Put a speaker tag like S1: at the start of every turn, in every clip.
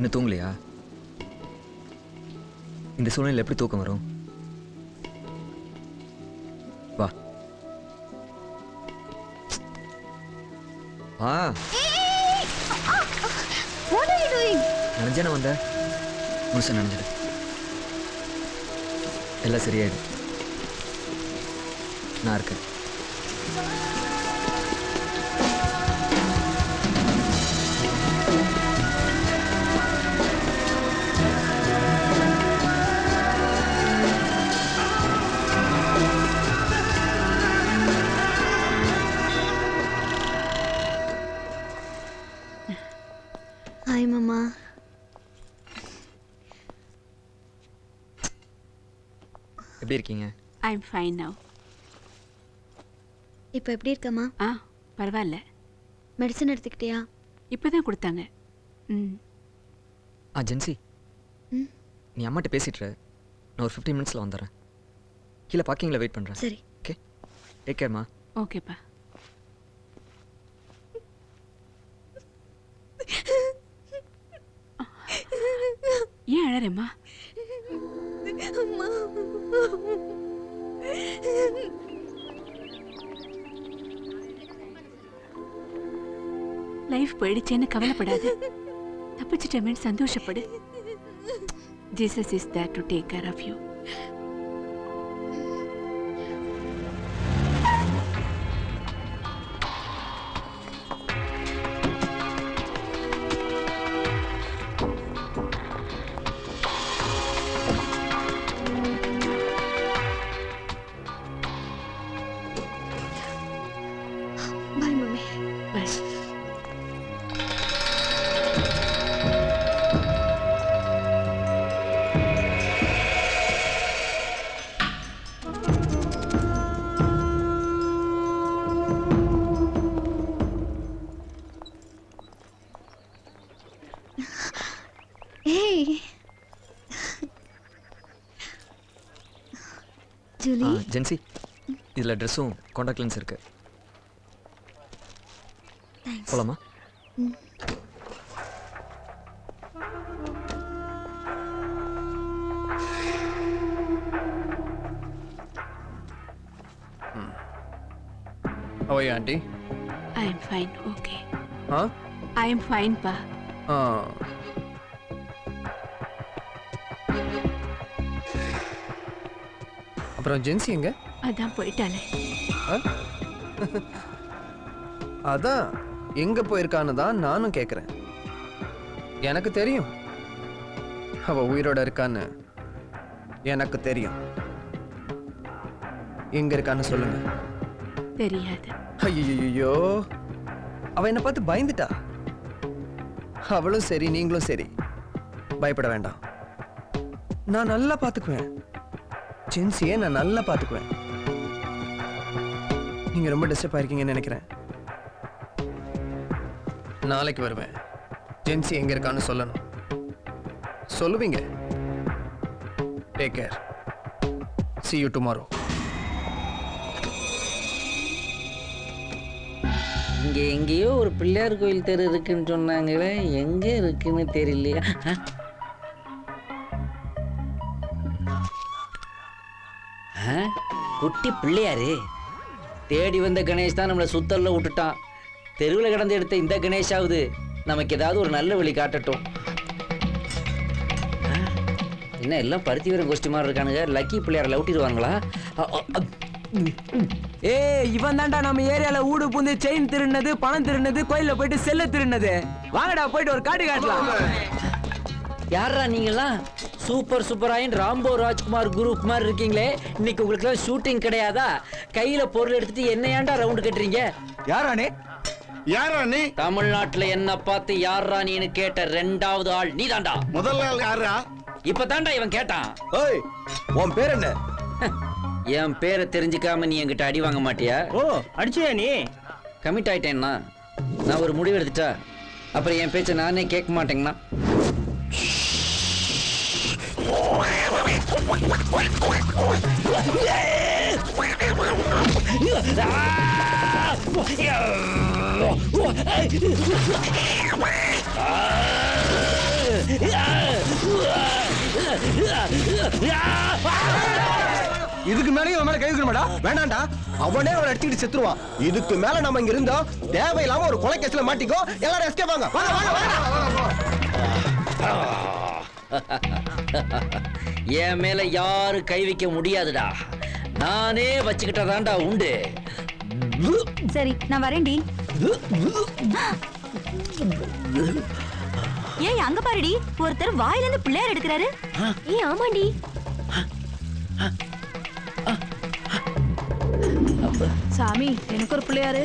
S1: இன்னும் தூங்கலையா? இந்த சூழ்நிலை எப்படி தூக்கம் வரும்? வா வா.
S2: What are you doing?
S1: நினைஞ்சானே வந்த முழுசா நினைஞ்சிடு. எல்லாம் சரியாயிடும். நான் இருக்கேன்.
S2: Hi, Mama.
S1: எப்படி இருக்கீங்க?
S3: I'm fine now.
S2: இப்போ எப்படி இருக்கம்மா?
S3: பரவாயில்ல.
S2: மெடிசன் எடுத்துக்கிட்டியா?
S3: இப்போதான் கொடுத்தாங்க.
S1: ஜென்சி, நீ அம்மாட்ட பேசிட்டு நான் ஒரு 15 மினிட்ஸில் வந்துடுறேன். கீழே பார்க்கிங்கில் வெயிட் பண்ணுறேன்.
S2: சரி.
S1: ஓகே, டேக் கேர்மா.
S3: ஓகேப்பா. ஏன் அழறேம்மா? லைஃப் போயிடுச்சேன்னு கவலைப்படாது. தப்பிச்சிட்டமேன்னு சந்தோஷப்படு. Jesus is there to take care of you.
S2: Bye, Mummy.
S3: Bye.
S2: Hey. Julie.
S1: Jency, இதில் ட்ரெஸ்ஸும் காண்டாக்ட் லென்ஸ் இருக்கு.
S2: Thanks.
S1: போலாமா?
S4: How are you, auntie?
S3: I am fine. Okay.
S4: Huh?
S3: I am fine, pa.
S4: அப்புறம் ஜென்சி எங்க?
S3: அதான் போயிட்டாலே.
S4: அதான் எங்க போயிருக்கான்னு தான் நானும் கேட்குறேன். எனக்கு தெரியும் அவ உயிரோட இருக்கான்னு. எனக்கு தெரியும். எங்க இருக்கான்னு சொல்லுங்க.
S3: தெரியாது.
S4: ஐயோ, அவ என்னை பார்த்து பயந்துட்டா. அவளும் சரி, நீங்களும் சரி, பயப்பட வேண்டாம். நான் நல்லா பார்த்துக்குவேன். ஜென்சியை நான் நல்லா பார்த்துக்குவேன். நீங்க ரொம்ப டிஸ்டர்ப் ஆயிருக்கீங்கன்னு நினைக்கிறேன். நாளைக்கு வருவேன். ஜென்சி எங்க இருக்கான்னு சொல்லணும். சொல்லுவீங்க. Take care. See you tomorrow.
S5: இங்கே எங்கேயோ ஒரு பிள்ளையார் கோயில் தெரு இருக்குன்னு சொன்னாங்களே, எங்கே இருக்குன்னு தெரியலையா? குட்டி பிள்ளையாரு தேடி வந்த கணேஷ் தான் நம்மளை சுத்தல்ல விட்டுட்டான். தெருவில் கிடந்து எடுத்த இந்த கணேஷாவது நமக்கு ஏதாவது ஒரு நல்ல வழி காட்டட்டும். என்ன எல்லாம் பருத்தி வீரன் கோஷ்டி மாதிரி இருக்கானுங்க. லக்கி பிள்ளையாரை லவுட்டிடுவாங்களா?
S6: இவன் தான்டா நம்ம ஏரியால ஊடு பூந்து செயின் திருடினது, பணம் திருடினது, கோயில போயிட்டு செல்ல திருடினது. வாங்கடா போயிட்டு ஒரு காட்டு காட்டலாம்.
S5: யாரா நீங்களாம்? சூப்பராயின் ராம்போ ராஜ்குமார் குரூப் மாதிரி இருக்கீங்களே. இன்னைக்கு உங்களுக்கு எல்லாம் ஷூட்டிங் கிடையாதா? கையில பொருள் எடுத்துட்டு என்ன ஏன்டா ரவுண்ட் கட்டுறீங்க?
S7: யாரா நீ?
S5: தமிழ்நாட்டுல என்ன பார்த்து யாரா நீன்னு கேட்ட ரெண்டாவது ஆள் நீ தான்டா.
S7: முதல் ஆள் யாரா?
S5: இப்பதான்டா இவன் கேட்டான்.
S4: ஓய், உன் பேர் என்ன?
S5: என் பேரை தெரிஞ்சுக்காம நீ என்கிட்ட அடி வாங்க மாட்டியா?
S6: ஓ, அடிச்சியா நீ?
S5: கமிட் ஆயிட்டேன்னா நான் ஒரு முடிவு எடுத்துட்டா அப்புறம் என் பேச்ச நானே கேட்க மாட்டேங்கண்ணா.
S4: இதுக்கு மேலே இவன் மேல கை வைக்கணுமாடா? வேண்டாம்டா, அவனே அவனை அடிச்சுட்டு செத்துருவான். இதுக்கு மேல நம்ம இங்க இருந்தோம் தேவையில்லாம ஒரு கொலை கேஸ்ல மாட்டிக்கோ. எல்லாரும் எஸ்கேப் வாங்க. வாங்க வாங்க
S5: என் மேல யாரும் கை வைக்க முடியாதுடா. நானே வச்சுக்கிட்டதாண்டா உண்டு.
S2: சரி நான் வரேன்டி. ஏய் அங்க பாருடி, ஒருத்தர் வாயில இருந்து பிள்ளையார் எடுக்கிறாரு. ஏய் ஆமாண்டி.
S3: சாமி எனக்கு ஒரு பிள்ளையாரு.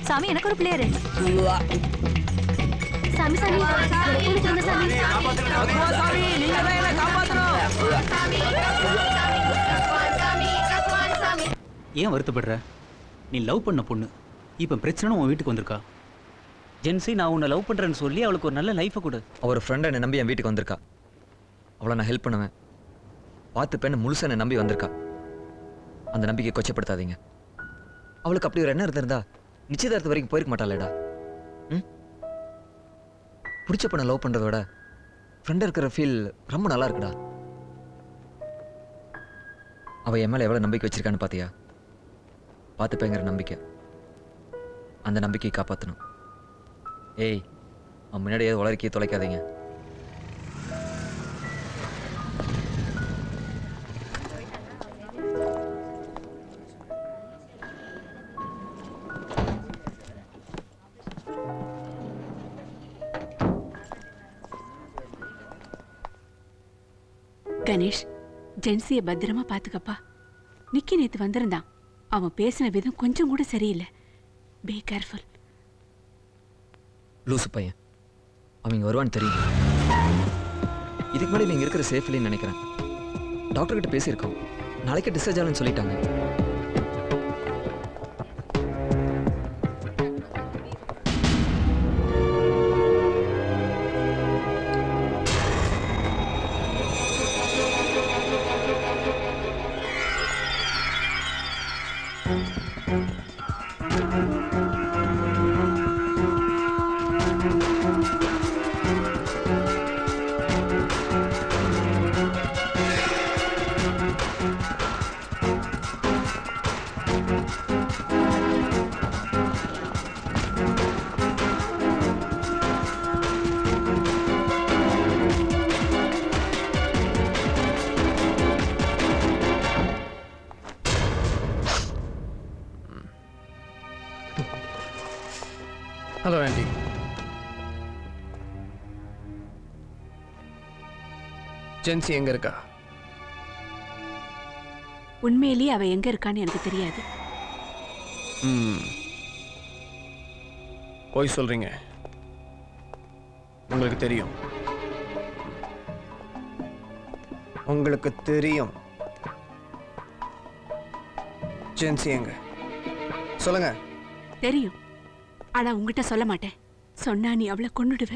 S2: சாமி எனக்கு ஒரு பிள்ளையாரு. சாமி சாமி எனக்கு ஒரு சாமி.
S6: சாமி நீங்க தான் என்ன காப்பாத்தணும்.
S8: ஏன் வருத்தப்படுற? நீ லவ் பண்ண பொண்ணு இப்போ பிரச்சனை உன் வீட்டுக்கு வந்திருக்கா.
S9: ஜென்சி, நான் உன்னை லவ் பண்ணுறேன்னு சொல்லி அவளுக்கு ஒரு நல்ல லைஃபை கொடு.
S1: அவர் ஃப்ரெண்ட் என்னை நம்பி என் வீட்டுக்கு வந்திருக்கா. அவளை நான் ஹெல்ப் பண்ணுவேன் பார்த்து பெண்ணை முழுசாக என்னை நம்பி வந்திருக்கா. அந்த நம்பிக்கையை கொச்சப்படுத்தாதீங்க. அவளுக்கு அப்படி ஒரு எண்ணம் இருந்திருந்தா நிச்சயதார்த்த வரைக்கும் போயிருக்க மாட்டாளேடா. ம், பிடிச்ச பொண்ணை லவ் பண்ணுறத விட ஃப்ரெண்டாக இருக்கிற ஃபீல் ரொம்ப நல்லா இருக்குடா. அவள் என் மேலே எவ்வளோ நம்பிக்கை வச்சிருக்கான்னு பார்த்தியா? பார்த்துப்பேங்கிற நம்பிக்கை, அந்த நம்பிக்கையை காப்பாற்றணும். ஏய், அவன் முன்னாடி ஏதோ வளர்க்கி தொலைக்காதீங்க.
S3: கணேஷ், ஜென்சியை பத்திரமா பாத்துக்கப்பா. நிக்கி நேத்து வந்திருந்தான். அவன் பேசின விதம் கொஞ்சம் கூட சரியில்லை. Be careful.
S1: லூசு பையன், அவன் இங்கே வருவான்னு தெரியும். இதுக்கு முன்னாடி நீங்கள் இருக்கிற சேஃப் இல்லைன்னு நினைக்கிறேன். டாக்டர் கிட்ட பேசியிருக்கோம், நாளைக்கு டிஸ்சார்ஜ் ஆகலன்னு சொல்லிட்டாங்க.
S4: Hello aunty. ஜென்சி எங்க இருக்கா?
S3: உண்மையிலேயே அவ எங்க இருக்கான்னு எனக்கு தெரியாது.
S4: போய் சொல்றீங்க. உங்களுக்கு தெரியும். உங்களுக்கு தெரியும். ஜென்சி எங்க? சொல்லுங்க.
S3: தெரியும், ஆனா உங்ககிட்ட சொல்ல மாட்டேன். சொன்னா நீ அவளை கொன்னுடுவ.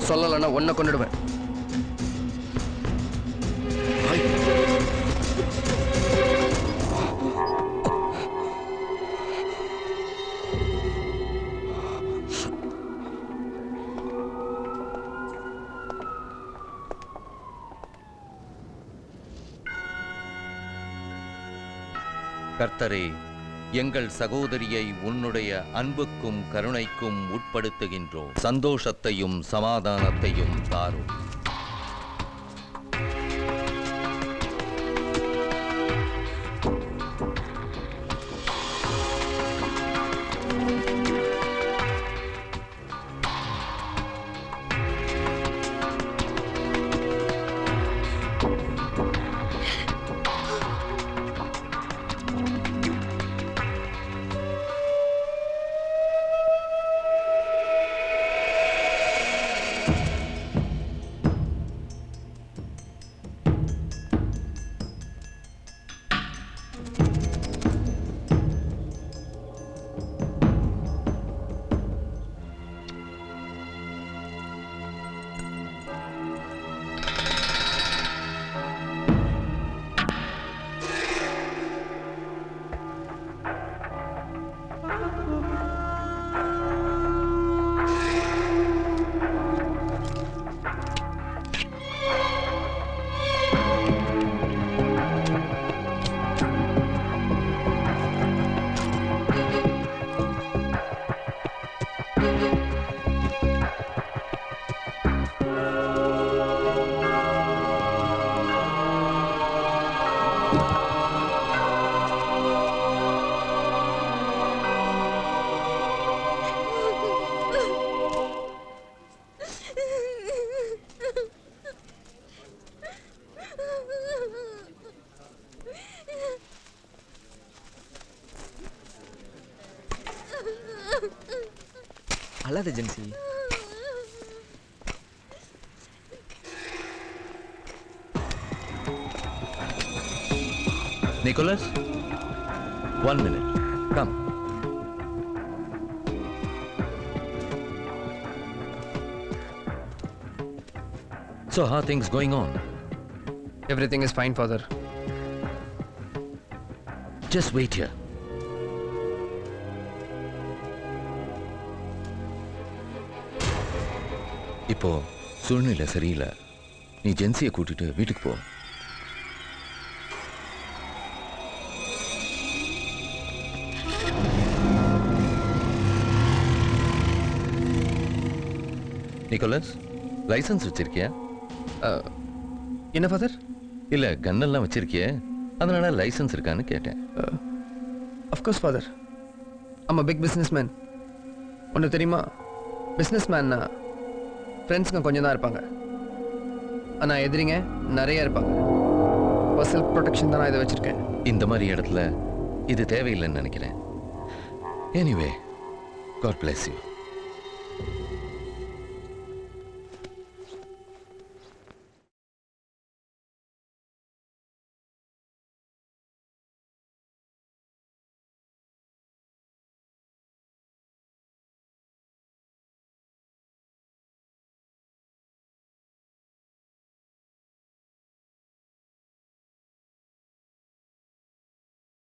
S4: சொல்லலைன்னா ஒன்ன கொண்டுடுவேன்.
S10: கர்த்தரே, எங்கள் சகோதரியை உன்னுடைய அன்புக்கும் கருணைக்கும் உட்படுத்துகின்றோம். சந்தோஷத்தையும் சமாதானத்தையும் தாரும்.
S1: அல்லாத gen Z.
S10: Nicholas, 1 minute. Come. So, how are things going on?
S6: Everything is fine, father.
S10: Just wait here. இப்போ சூழ்நிலை சரியில்லை. நீ ஜென்சியை கூட்டிட்டு வீட்டுக்கு போ. நிக்கோலஸ், லைசன்ஸ் வச்சிருக்கியா?
S6: என்ன ஃபாதர்?
S10: இல்ல கன்னெல்லாம் வச்சிருக்கியே, அதனால லைசன்ஸ் இருக்கான்னு கேட்டேன்.
S6: Of course father. I'm a big business man. ஒன்று தெரியுமா, பிஸ்னஸ் மேன்னா ஃப்ரெண்ட்ஸுங்க கொஞ்சம் தான் இருப்பாங்க, ஆனால் எதிரிங்க நிறைய இருப்பாங்க. பர்சனல் ப்ரொடெக்ஷன் தான் நான் இதை வச்சுருக்கேன்.
S10: இந்த மாதிரி இடத்துல இது தேவையில்லைன்னு நினைக்கிறேன். Anyway, God bless you.